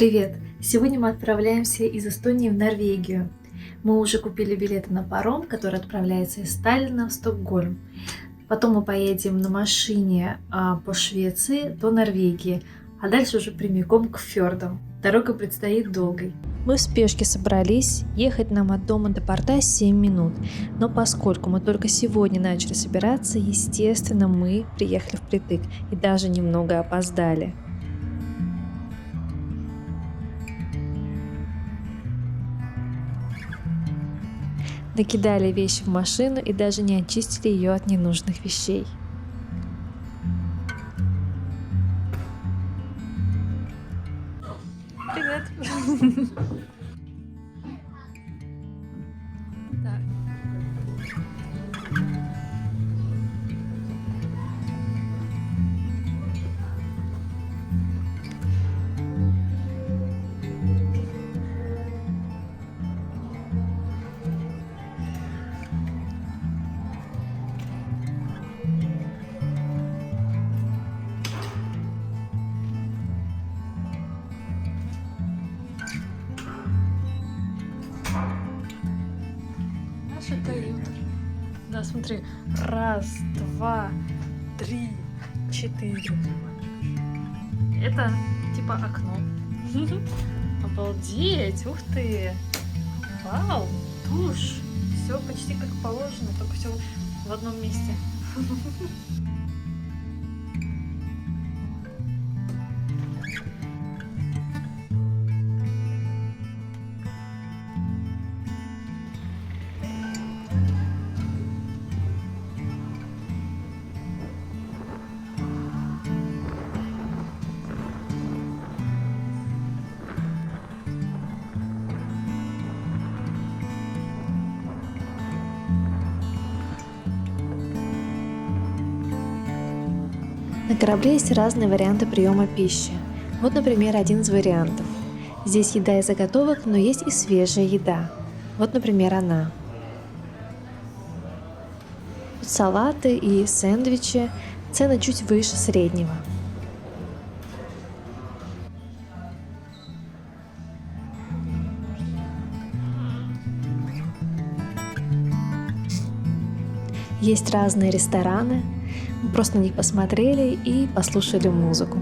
Привет! Сегодня мы отправляемся из Эстонии в Норвегию. Мы уже купили билеты на паром, который отправляется из Таллина в Стокгольм. Потом мы поедем на машине по Швеции до Норвегии, а дальше уже прямиком к фьордам. Дорога предстоит долгой. Мы в спешке собрались, ехать нам от дома до порта 7 минут, но поскольку мы только сегодня начали собираться, естественно, мы приехали впритык и даже немного опоздали. Накидали вещи в машину и даже не очистили ее от ненужных вещей. Привет! Так. Наша каюта. Да, смотри. Раз, два, три, четыре. Это типа окно. Обалдеть! Ух ты! Вау! Душ! Все почти как положено, только все в одном месте. На корабле есть разные варианты приема пищи. Вот, например, один из вариантов. Здесь еда из заготовок, но есть и свежая еда. Вот, например, она. Тут салаты и сэндвичи, цены чуть выше среднего. Есть разные рестораны. Мы просто на них посмотрели и послушали музыку.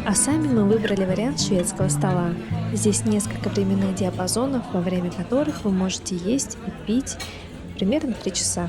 А сами мы выбрали вариант шведского стола. Здесь несколько временных диапазонов, во время которых вы можете есть и пить примерно 3 часа.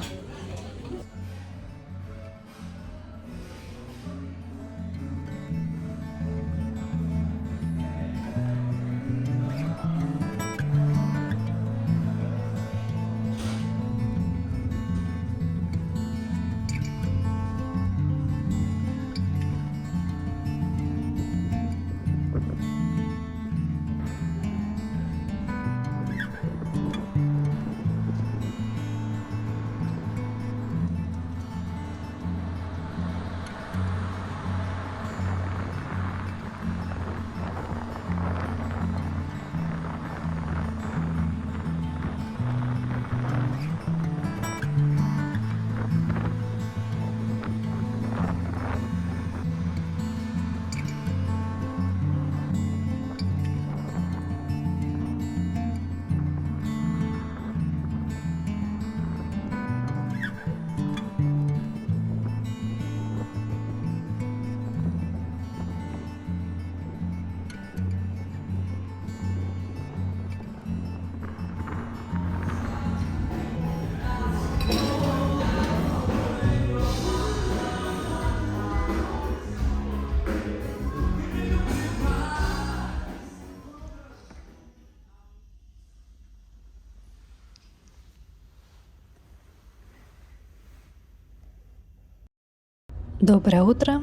Доброе утро!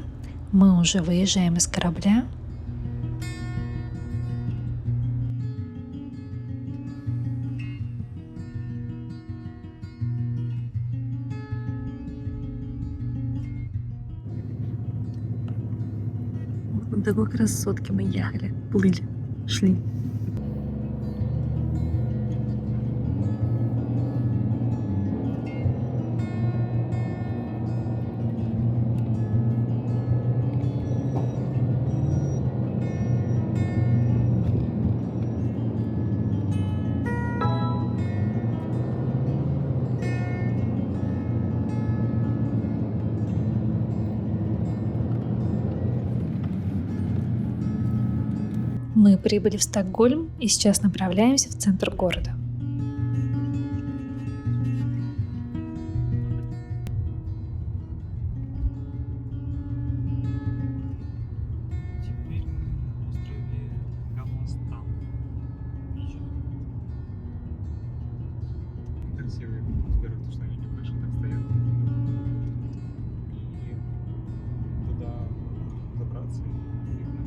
Мы уже выезжаем из корабля. Вот такой красотки мы ехали, плыли, шли. Мы прибыли в Стокгольм и сейчас направляемся в центр города. Теперь мы на острове Гамастан. Красивые атмосферы, то, что они не крыши так стоят. И туда забраться и видно.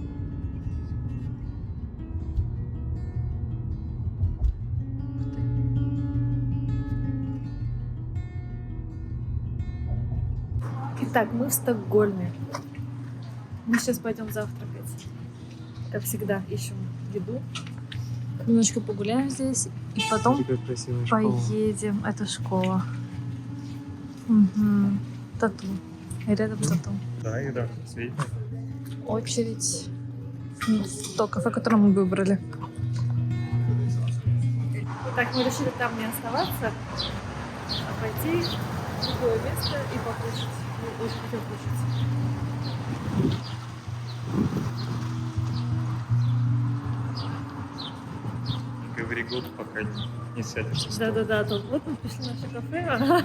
Итак, мы в Стокгольме. Мы сейчас пойдем завтракать. Как всегда, ищем еду. Немножко погуляем здесь и потом Такая красивая школа. поедем. Это школа. Угу. Тату. И рядом тату. Да, и да, видно. Очередь. То кафе, которое мы выбрали. Итак, мы решили там не оставаться, а пойти в другое место и покушать. Мы очень хотим кушать. Говори год, пока не сядешь за стол. Да, то вот мы пришли в наше кафе. Ага.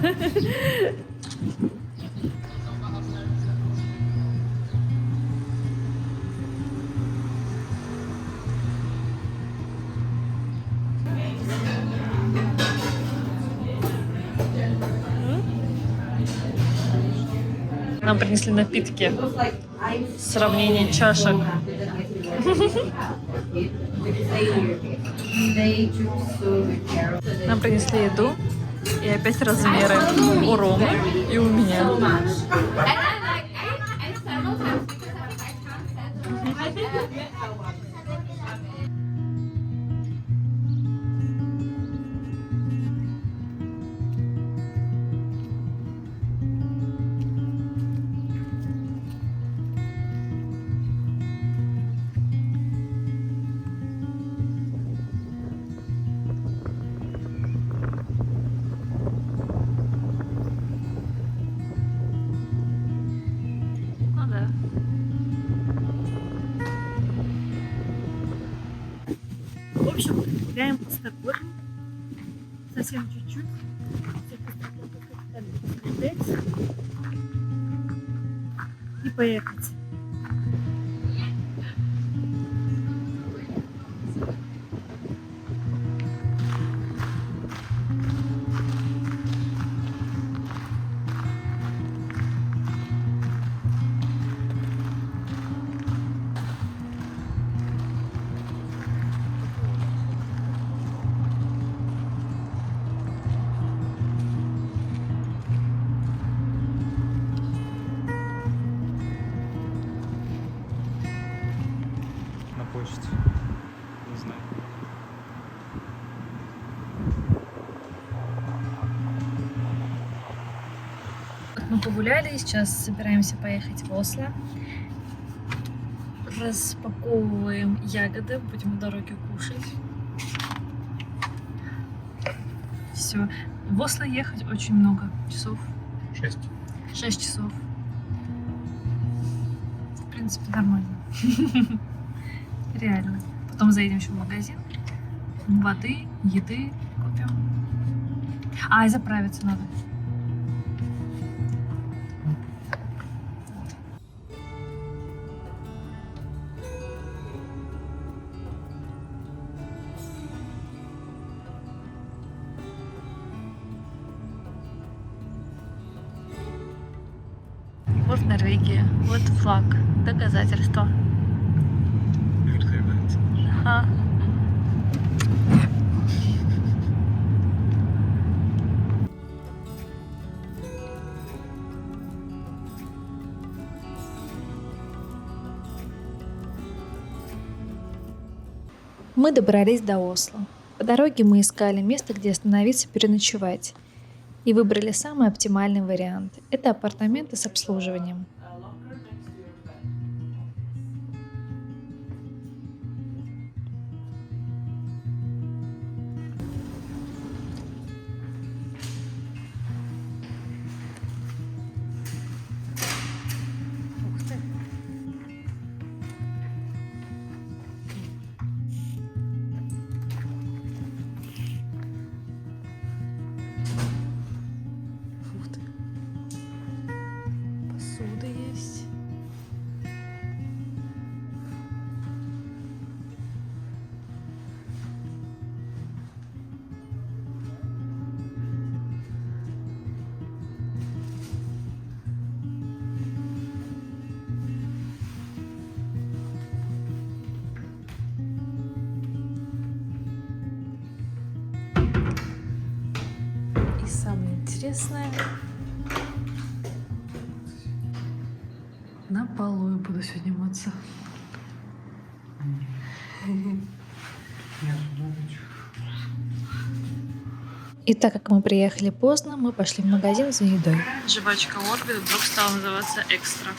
Нам принесли напитки. Сравнение чашек. Нам принесли еду. И опять размеры у Ромы и у меня. Ну да. В общем, гуляем по Стокгольму. Совсем чуть-чуть. И поехать. На почте. Не знаю. Мы погуляли, сейчас собираемся поехать в Осло. Распаковываем ягоды, будем в дороге кушать. Все. В Осло ехать очень много часов. 6. 6 часов. В принципе, нормально. Реально. Потом заедем еще в магазин. Воды, еды купим. А, и заправиться надо. Вот Норвегия, вот флаг, доказательство. Ага. Мы добрались до Осло. По дороге мы искали место, где остановиться переночевать. И выбрали самый оптимальный вариант. Это апартаменты с обслуживанием. Ух ты. интересное. На полу я буду сегодня мыться. И так как мы приехали поздно, мы пошли в магазин за едой. Жвачка Орбит вдруг стала называться Экстра.